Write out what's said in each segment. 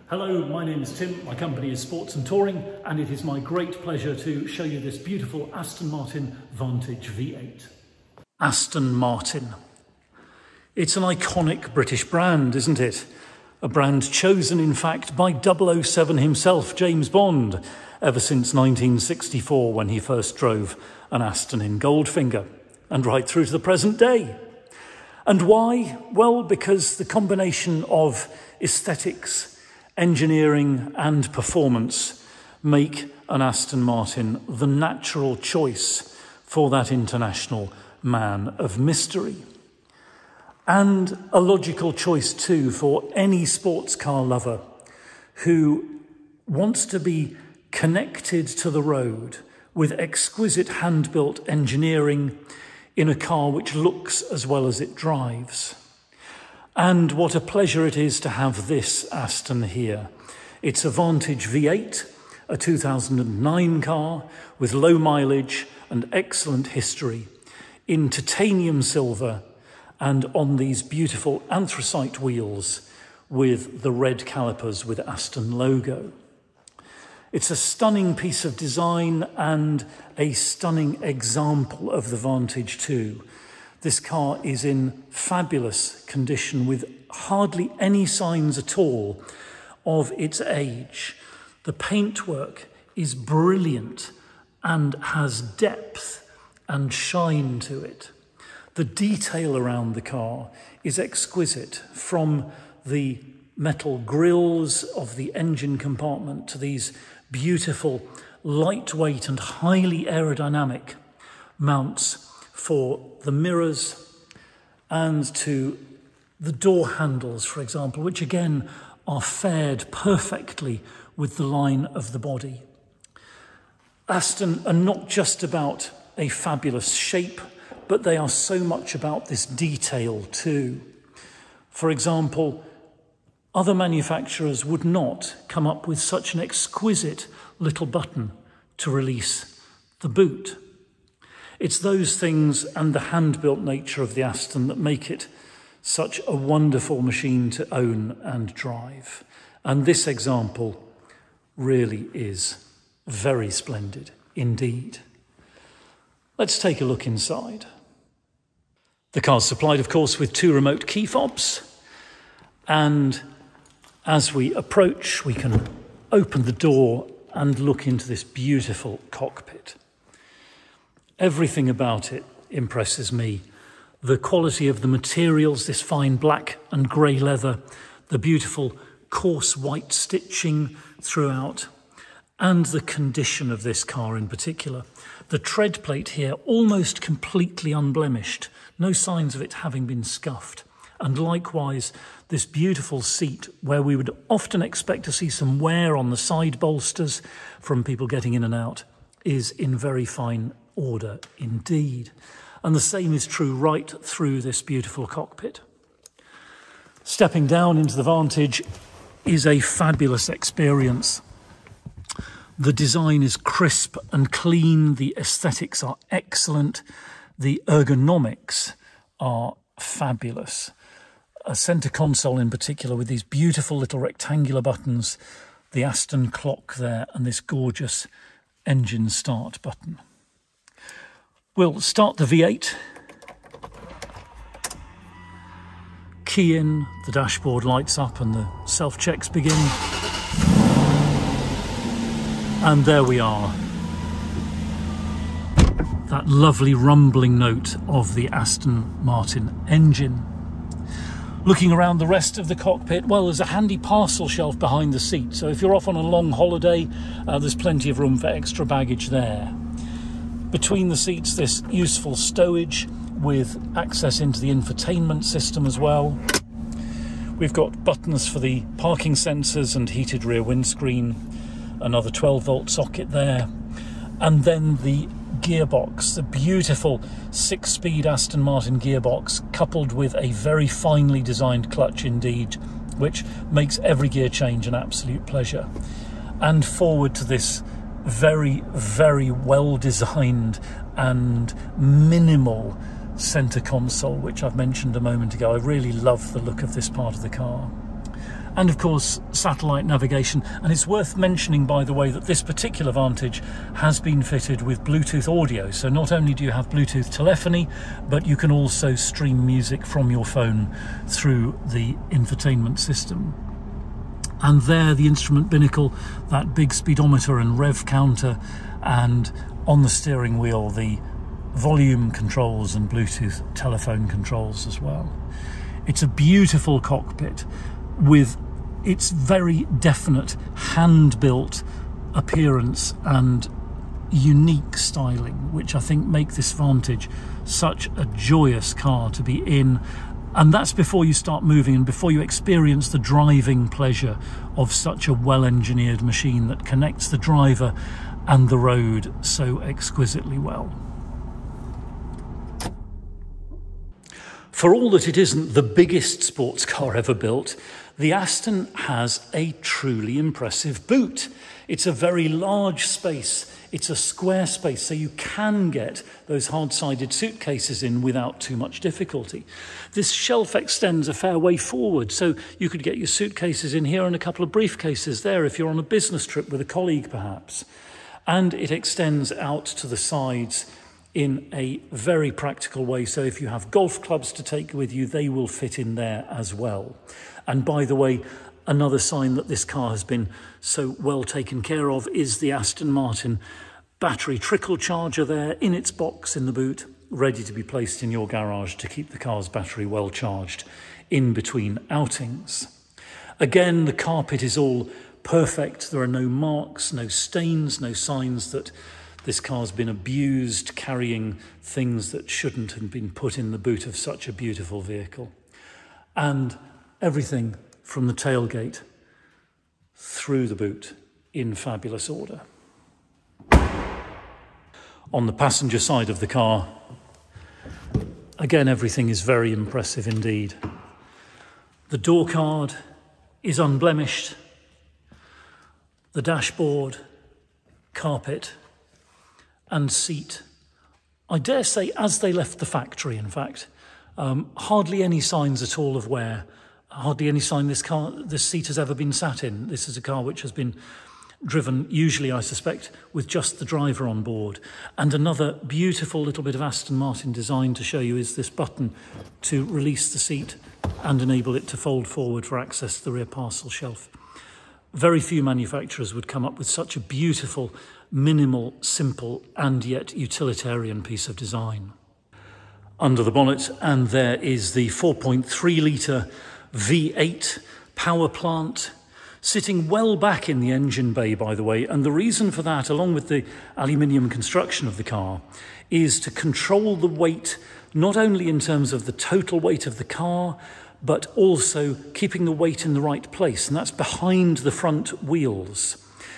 Hello, my name is Tim, my company is Sports and Touring, and it is my great pleasure to show you this beautiful Aston Martin Vantage V8. Aston Martin. It's an iconic British brand, isn't it? A brand chosen, in fact, by 007 himself, James Bond, ever since 1964 when he first drove an Aston in Goldfinger, and right through to the present day. And why? Well, because the combination of aesthetics, engineering and performance make an Aston Martin the natural choice for that international man of mystery. And a logical choice too for any sports car lover who wants to be connected to the road with exquisite hand-built engineering in a car which looks as well as it drives. And what a pleasure it is to have this Aston here. It's a Vantage V8, a 2009 car with low mileage and excellent history, in titanium silver and on these beautiful anthracite wheels with the red calipers with Aston logo. It's a stunning piece of design and a stunning example of the Vantage too. This car is in fabulous condition with hardly any signs at all of its age. The paintwork is brilliant and has depth and shine to it. The detail around the car is exquisite, from the metal grills of the engine compartment to these beautiful, lightweight and highly aerodynamic mounts for the mirrors, and to the door handles, for example, which again are fared perfectly with the line of the body. Aston are not just about a fabulous shape, but they are so much about this detail too. For example, other manufacturers would not come up with such an exquisite little button to release the boot. It's those things and the hand-built nature of the Aston that make it such a wonderful machine to own and drive. And this example really is very splendid indeed. Let's take a look inside. The car's supplied, of course, with 2 remote key fobs, and as we approach, we can open the door and look into this beautiful cockpit. Everything about it impresses me. The quality of the materials, this fine black and grey leather, the beautiful coarse white stitching throughout, and the condition of this car in particular. The tread plate here almost completely unblemished, no signs of it having been scuffed. And likewise, this beautiful seat, where we would often expect to see some wear on the side bolsters from people getting in and out, is in very fine order indeed. And the same is true right through this beautiful cockpit. Stepping down into the Vantage is a fabulous experience. The design is crisp and clean, the aesthetics are excellent, the ergonomics are fabulous. A centre console in particular with these beautiful little rectangular buttons, the Aston clock there, and this gorgeous engine start button. We'll start the V8. Key in, the dashboard lights up and the self-checks begin. And there we are. That lovely rumbling note of the Aston Martin engine. Looking around the rest of the cockpit, well, there's a handy parcel shelf behind the seat, so if you're off on a long holiday, there's plenty of room for extra baggage there. Between the seats, this useful stowage with access into the infotainment system as well. We've got buttons for the parking sensors and heated rear windscreen, another 12-volt socket there, and then the gearbox, the beautiful 6-speed Aston Martin gearbox, coupled with a very finely designed clutch indeed, which makes every gear change an absolute pleasure. And forward to this very, very well designed and minimal centre console, which I've mentioned a moment ago. I really love the look of this part of the car. And of course, satellite navigation. And it's worth mentioning, by the way, that this particular Vantage has been fitted with Bluetooth audio. So not only do you have Bluetooth telephony, but you can also stream music from your phone through the infotainment system. And there, the instrument binnacle, that big speedometer and rev counter, and on the steering wheel, the volume controls and Bluetooth telephone controls as well. It's a beautiful cockpit with its very definite hand-built appearance and unique styling, which I think make this Vantage such a joyous car to be in. And that's before you start moving and before you experience the driving pleasure of such a well-engineered machine that connects the driver and the road so exquisitely well. For all that it isn't the biggest sports car ever built, the Aston has a truly impressive boot. It's a very large space. It's a square space, so you can get those hard-sided suitcases in without too much difficulty. This shelf extends a fair way forward, so you could get your suitcases in here and a couple of briefcases there if you're on a business trip with a colleague perhaps. And it extends out to the sides in a very practical way, so if you have golf clubs to take with you, they will fit in there as well. And by the way, another sign that this car has been so well taken care of is the Aston Martin battery trickle charger there in its box in the boot, ready to be placed in your garage to keep the car's battery well charged in between outings. Again, the carpet is all perfect. There are no marks, no stains, no signs that this car's been abused, carrying things that shouldn't have been put in the boot of such a beautiful vehicle. And everything from the tailgate through the boot in fabulous order. On the passenger side of the car, again, everything is very impressive indeed. The door card is unblemished. The dashboard, carpet, and seat, I dare say, as they left the factory, in fact, hardly any signs at all of wear. Hardly any sign this seat has ever been sat in. This is a car which has been driven, usually, I suspect, with just the driver on board. And another beautiful little bit of Aston Martin design to show you is this button to release the seat and enable it to fold forward for access to the rear parcel shelf. Very few manufacturers would come up with such a beautiful, minimal, simple, and yet utilitarian piece of design. Under the bonnet, and there is the 4.3-litre V8 power plant, sitting well back in the engine bay, by the way. And the reason for that, along with the aluminium construction of the car, is to control the weight, not only in terms of the total weight of the car, but also keeping the weight in the right place. And that's behind the front wheels.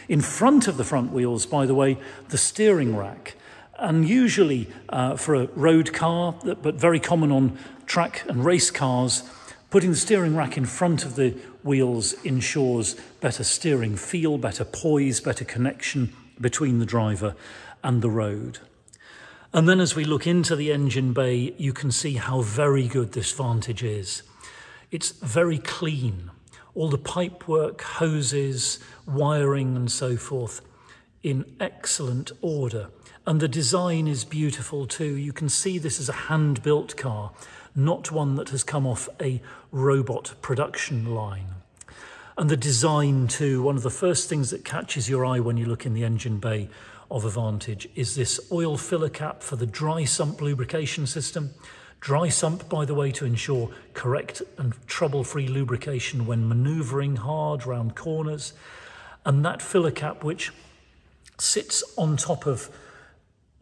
In front of the front wheels, by the way, the steering rack. Unusually for a road car, but very common on track and race cars, putting the steering rack in front of the wheels ensures better steering feel, better poise, better connection between the driver and the road. And then as we look into the engine bay, you can see how very good this Vantage is. It's very clean. All the pipework, hoses, wiring and so forth in excellent order. And the design is beautiful too. You can see this is a hand-built car, not one that has come off a robot production line. And the design too, one of the first things that catches your eye when you look in the engine bay of a Vantage is this oil filler cap for the dry sump lubrication system. Dry sump, by the way, to ensure correct and trouble-free lubrication when manoeuvring hard round corners. And that filler cap, which sits on top of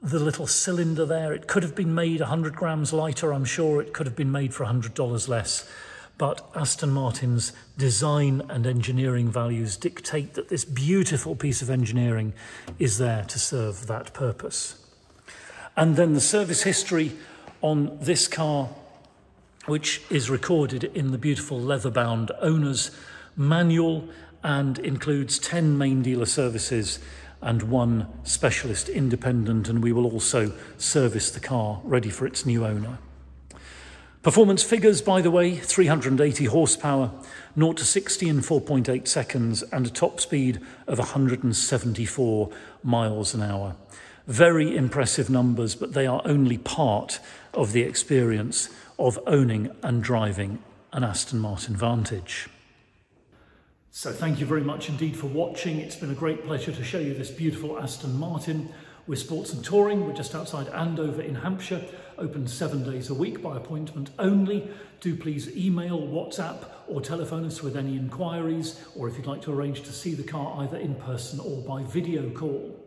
the little cylinder there, it could have been made 100 grams lighter, I'm sure. It could have been made for $100 less. But Aston Martin's design and engineering values dictate that this beautiful piece of engineering is there to serve that purpose. And then the service history on this car, which is recorded in the beautiful leather-bound owner's manual and includes 10 main dealer services and 1 specialist independent, and we will also service the car ready for its new owner. Performance figures, by the way, 380 horsepower, 0 to 60 in 4.8 seconds, and a top speed of 174 miles an hour. Very impressive numbers, but they are only part of the experience of owning and driving an Aston Martin Vantage. So thank you very much indeed for watching. It's been a great pleasure to show you this beautiful Aston Martin. We're Sports and Touring. We're just outside Andover in Hampshire, open 7 days a week by appointment only. Do please email, WhatsApp or telephone us with any inquiries, or if you'd like to arrange to see the car either in person or by video call.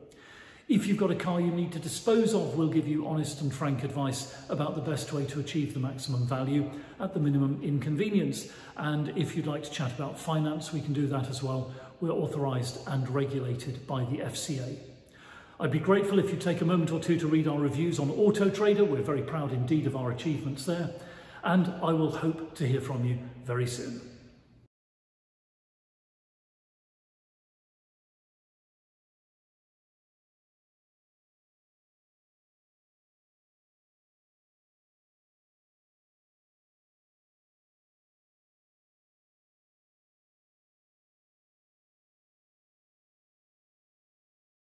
If you've got a car you need to dispose of, we'll give you honest and frank advice about the best way to achieve the maximum value at the minimum inconvenience. And if you'd like to chat about finance, we can do that as well. We're authorised and regulated by the FCA. I'd be grateful if you take a moment or two to read our reviews on Auto Trader. We're very proud indeed of our achievements there. And I will hope to hear from you very soon.